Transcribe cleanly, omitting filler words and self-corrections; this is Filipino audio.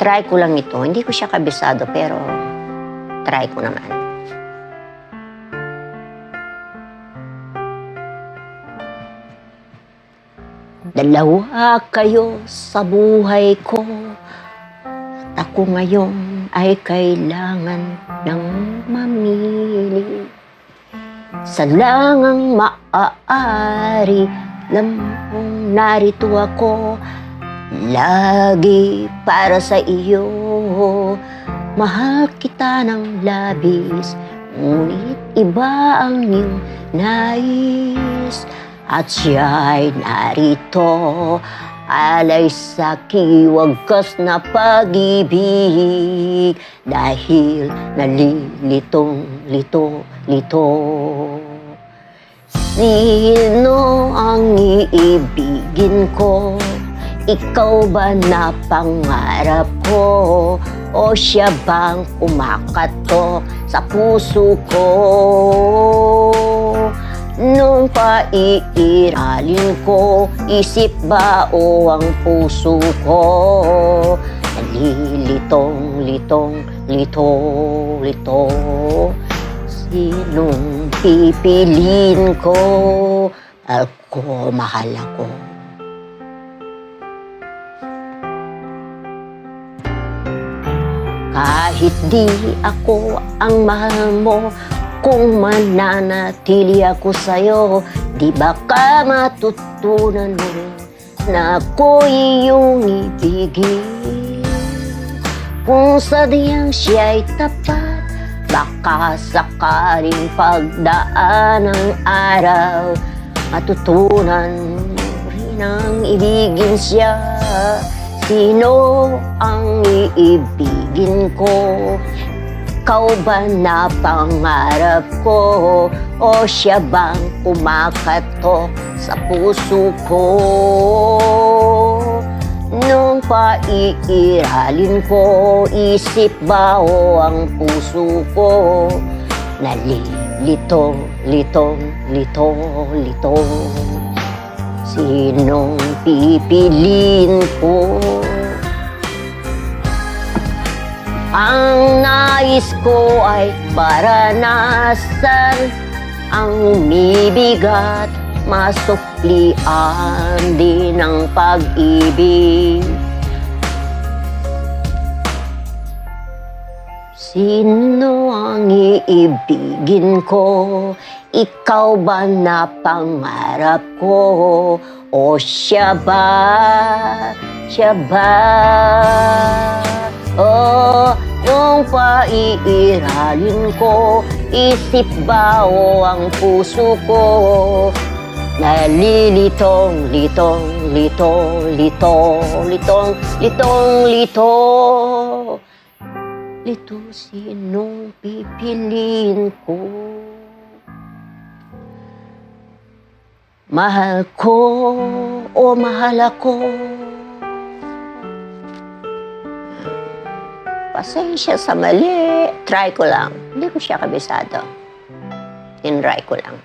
try ko lang ito. Hindi ko siya kabisado, pero try ko naman. Dalawa kayo sa buhay ko, at ako ngayon ay kailangan ng mamili. Sa langang maaari, lamang narito ako, lagi para sa iyo. Mahal kita ng labis, ngunit iba ang iyong nais. At siya'y narito, alay sa wagas na pag-ibig, dahil nalilitong-lito. Sino ang iibigin ko? Ikaw ba na pangarap ko? O siya bang kumakatok sa puso ko? Nung paiiralin ko, isip ba o ang puso ko? Nalilitong-lito. Sinong pipiliin ko? Ako, mahal ako. Kahit di ako ang mahal mo, kung mananatili ako sa'yo, di ba ka matutunan mo rin na ako iyong ibigin? Kung sadyang siya'y tapat, baka sakaling pagdaan ng araw, matutunan mo rin ang ibigin siya. Sino ang iibigin ko? Ikaw ba na pangarap ko? O siya bang kumakatok sa puso ko? Nung paiiralin ko, isip ba o ang puso ko? Nalilitong-lito. Sinong pipiliin ko? Ang nais ko ay maranasan ang umibigat, masuklian din ang pag-ibig. Sino ang iibigin ko? Ikaw ba na pangarap ko? O siya ba? Oh, nung paiiralin ko, isip ba o ang puso ko? Nalilitong-lito. Lito, sinong pipiliin ko? Mahal ko o mahal ako? Pasensya sa mali. Try ko lang. Hindi ko siya kabisado. Tinry ko lang.